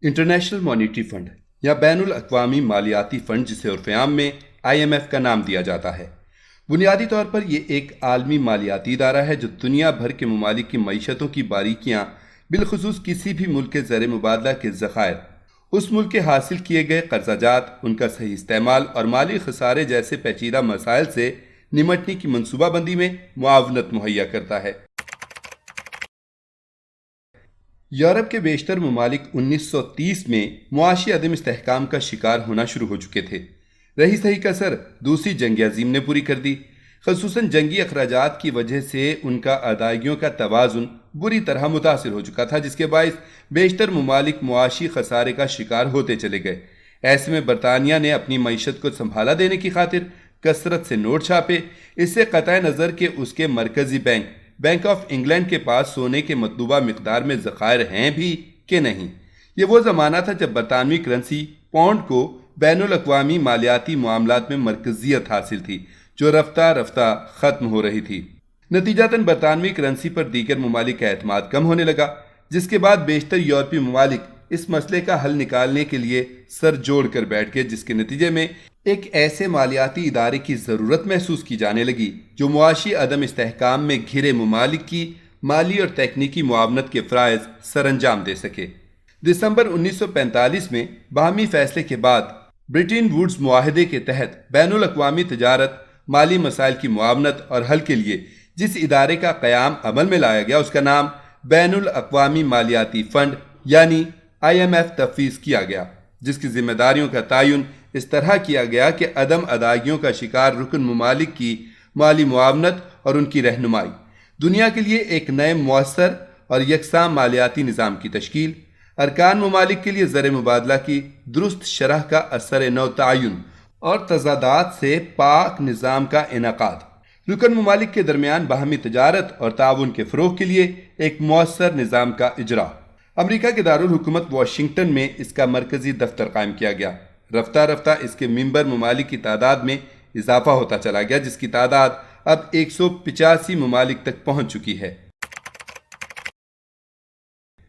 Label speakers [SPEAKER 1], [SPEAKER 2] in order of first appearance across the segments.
[SPEAKER 1] International monetary fund या बैनुल अक़वामी मालियाती fund, जिसे उर्फ़ आम में IMF का नाम दिया जाता है, बुनियादी तौर पर यह एक आलमी मालियाती इदारा है जो दुनिया भर के ममालिक की मईशतों की बारीकियाँ, बिलखुसूस किसी भी मुल्क के ज़र मुबादला के ज़खायर, उस मुल्क के हासिल किए गए कर्जाजात, उनका सही इस्तेमाल और माली खसारे जैसे पेचीदा मसाइल से निमटने की मनसूबाबंदी में मुआवनत मुहैया करता है। यूरोप के बेशतर ममालिक 1930 में मुआशी अदम इस्तेहकाम का शिकार होना शुरू हो चुके थे। रही सही कसर दूसरी जंग अज़ीम ने पूरी कर दी। ख़ुसूसन जंगी अखराजात की वजह से उनका अदायगियों का तवाज़ुन बुरी तरह मुतासिर हो चुका था, जिसके बायस बेशतर ममालिक मुआशी खसारे का शिकार होते चले गए। ऐसे में बरतानिया ने अपनी मईशत को संभाला देने की खातिर कसरत से नोट छापे। इससे क़तई नज़र के उसके मरकज़ी बैंक ऑफ इंग्लैंड के पास सोने के मतलूबा मिकदार में ज़खायर हैं भी कि नहीं। ये वो ज़माना था जब बरतानवी करेंसी पौंड को बैनुल अक़वामी मालियाती मामलात में मरकज़ियत हासिल थी, जो रफ्ता रफ्ता ख़त्म हो रही थी। नतीजतन बरतानवी करेंसी पर दीगर ममालिक का एतमाद कम होने लगा, जिसके बाद बेशतर यूरोपीय ममालिक इस मसले का हल निकालने के लिए सर जोड़ कर बैठ गए, जिसके नतीजे में एक ऐसे मालियाती इदारे की ज़रूरत महसूस की जाने लगी जो मुआशी अदम इस्तेहकाम में घिरे ममालिक की माली और तकनीकी मुआवनत के फ़राइज़ सरअंजाम दे सके। दिसंबर 1945 में बाहमी फैसले के बाद ब्रिटेन वुड्स मुआहदे के तहत बैनुल अक़वामी तजारत, माली मसाइल की मुआवनत और हल के लिए जिस इदारे का क़याम अमल में लाया गया, उसका नाम बैनुल अक़वामी मालियाती फ़ंड यानी IMF तफ़वीज़ किया गया, जिसकी जिम्मेदारियों का तयन इस तरह किया गया कि अदम अदायगियों का शिकार रुकन ममालिक की माली मुआवनत और उनकी रहनुमाई, दुनिया के लिए एक नए मुअस्सर और यकसां मालियाती निज़ाम की तश्कील, अरकान ममालिक के लिए ज़र मुबादला की दुरुस्त शरह का असर नौ तयन और तज़ादात से पाक निज़ाम का इनकाद, रुकन ममालिक के दरमियान बाहमी तजारत और ताउन के फ़रोग़ के लिए एक मुअस्सर निज़ाम का इजरा। अमरीका के दारुल हुकूमत वाशिंगटन में इसका मरकज़ी दफ्तर कायम किया गया। रफ्ता रफ्ता इसके मेंबर ममालिक की तादाद में इजाफा होता चला गया, जिसकी तादाद अब 185 ममालिक तक पहुंच चुकी है।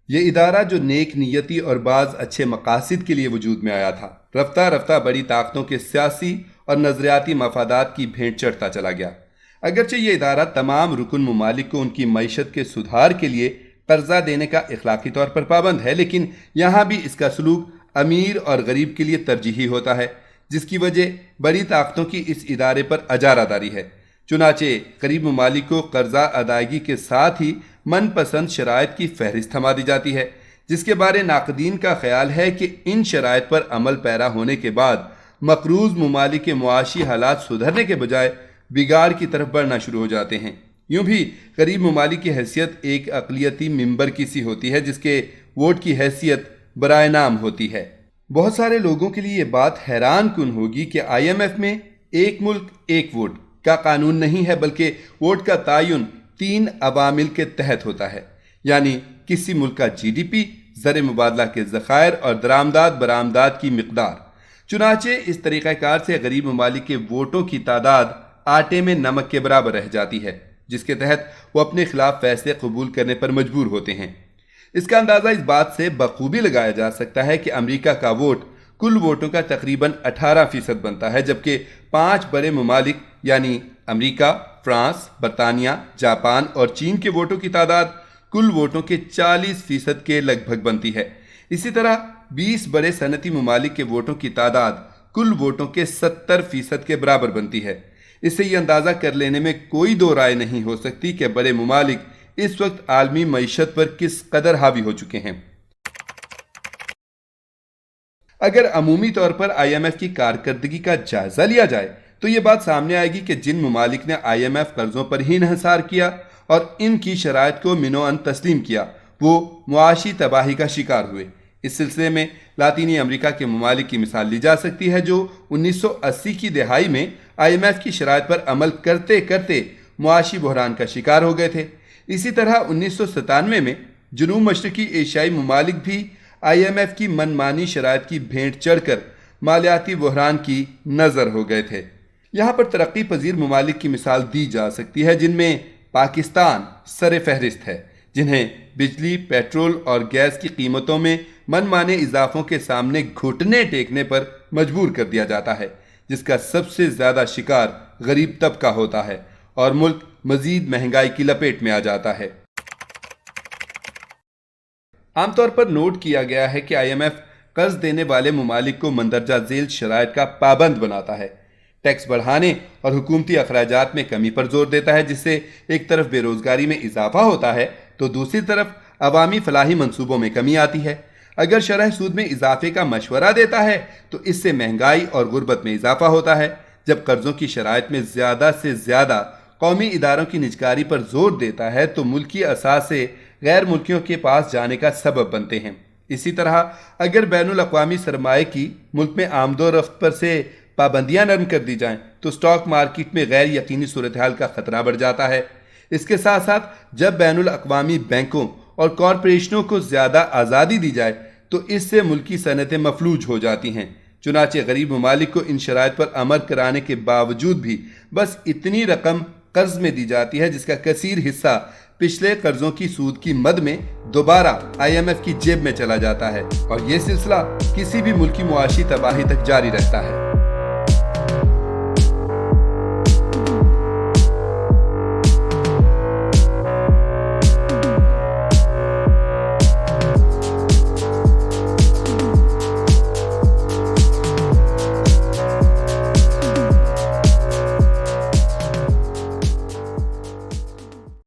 [SPEAKER 1] यह इदारा जो नेक नियती और बाज़ अच्छे मकासिद के लिए वजूद में आया था, रफ्ता रफ्ता बड़ी ताकतों के सियासी और नज़रियाती मफादात की भेंट चढ़ता चला गया। अगरचे ये इदारा तमाम रुकन ममालिक को उनकी मईशत के सुधार के लिए कर्जा देने का इखलाकी तौर पर पाबंद है, लेकिन यहाँ भी इसका सलूक अमीर और गरीब के लिए तरजीही होता है, जिसकी वजह बड़ी ताकतों की इस इदारे पर अजारादारी है। चुनाचे गरीब ममालिक को कर्जा अदायगी के साथ ही मनपसंद शराइत की फहरिस्त थमा दी जाती है, जिसके बारे नाकदीन का ख्याल है कि इन शराइत पर अमल पैरा होने के बाद मकरूज ममालिक के मुआशी हालात सुधरने के बजाय बिगाड़ की तरफ बढ़ना शुरू हो जाते हैं। यूँ भी गरीब ममालिक की हैसियत एक अक़लियती मिंबर की सी होती है, जिसके वोट की हैसियत बराए नाम होती है। बहुत सारे लोगों के लिए ये बात हैरान कुन होगी कि IMF में एक मुल्क एक वोट का कानून नहीं है, बल्कि वोट का तयन 3 अवामिल के तहत होता है, यानी किसी मुल्क का GDP, ज़र मुबादला के ज़खायर और दरामदाद बरामदाद की मिकदार। चुनाचे इस तरीक़ाकार से गरीब ममालिक के वोटों की तादाद आटे में नमक के बराबर रह जाती है, जिसके तहत वो अपने खिलाफ फैसले कबूल करने पर मजबूर होते हैं। इसका अंदाज़ा इस बात से बखूबी लगाया जा सकता है कि अमेरिका का वोट कुल वोटों का तकरीबन 18% बनता है, जबकि 5 बड़े ममालिक यानी अमेरिका, फ्रांस, बरतानिया, जापान और चीन के वोटों की तादाद कुल वोटों के 40% के लगभग बनती है। इसी तरह 20 बड़े सनती ममालिक के वोटों की तादाद कुल वोटों के 70% के बराबर बनती है। इससे ये अंदाज़ा कर लेने में कोई दो राय नहीं हो सकती कि बड़े ममालिक इस वक्त आलमी मईशत पर किस कदर हावी हो चुके हैं। अगर अमूमी तौर पर IMF की कारकर्दगी का जायजा लिया जाए तो ये बात सामने आएगी कि जिन ममालिक ने IMF कर्जों पर ही इन्हिसार किया और इनकी शराइत को मिनोअन तस्लीम किया, वो मुआशी तबाही का शिकार हुए। इस सिलसिले में लातीनी अमेरिका के ममालिक की मिसाल ली जा सकती है, जो 1980 की दहाई में IMF की शराइत पर अमल करते करते मुआशी बहरान का शिकार हो गए थे। इसी तरह 1997 में जनूब मशरकी एशियाई ममालिक भी IMF की मनमानी शराइत की भेंट चढ़कर मालियाती बहरान की नज़र हो गए थे। यहाँ पर तरक्की पजीर ममालिक की मिसाल दी जा सकती है, जिनमें पाकिस्तान सर फहरिस्त है, جنہیں بجلی، پیٹرول اور گیس کی قیمتوں میں من مانے اضافوں کے سامنے گھٹنے ٹیکنے پر مجبور کر دیا جاتا ہے، جس کا سب سے زیادہ شکار غریب طبقہ ہوتا ہے اور ملک مزید مہنگائی کی لپیٹ میں آ جاتا ہے۔ عام طور پر نوٹ کیا گیا ہے کہ IMF قرض دینے والے ممالک کو مندرجہ ذیل شرائط کا پابند بناتا ہے، ٹیکس بڑھانے اور حکومتی اخراجات میں کمی پر زور دیتا ہے، جس سے ایک طرف بے روزگاری میں اضافہ ہوتا ہے تو دوسری طرف عوامی فلاحی منصوبوں میں کمی آتی ہے۔ اگر شرح سود میں اضافے کا مشورہ دیتا ہے تو اس سے مہنگائی اور غربت میں اضافہ ہوتا ہے۔ جب قرضوں کی شرائط میں زیادہ سے زیادہ قومی اداروں کی نجکاری پر زور دیتا ہے تو ملکی اثاثے غیر ملکیوں کے پاس جانے کا سبب بنتے ہیں۔ اسی طرح اگر بین الاقوامی سرمایہ کی ملک میں آمد و رفت پر سے پابندیاں نرم کر دی جائیں تو سٹاک مارکیٹ میں غیر یقینی صورتحال کا خطرہ بڑھ جاتا ہے۔ اس کے ساتھ ساتھ جب بین الاقوامی بینکوں اور کارپوریشنوں کو زیادہ آزادی دی جائے تو اس سے ملکی صنعتیں مفلوج ہو جاتی ہیں۔ چنانچہ غریب ممالک کو ان شرائط پر عمل کرانے کے باوجود بھی بس اتنی رقم قرض میں دی جاتی ہے جس کا کثیر حصہ پچھلے قرضوں کی سود کی مد میں دوبارہ IMF کی جیب میں چلا جاتا ہے، اور یہ سلسلہ کسی بھی ملک کی معاشی تباہی تک جاری رہتا ہے۔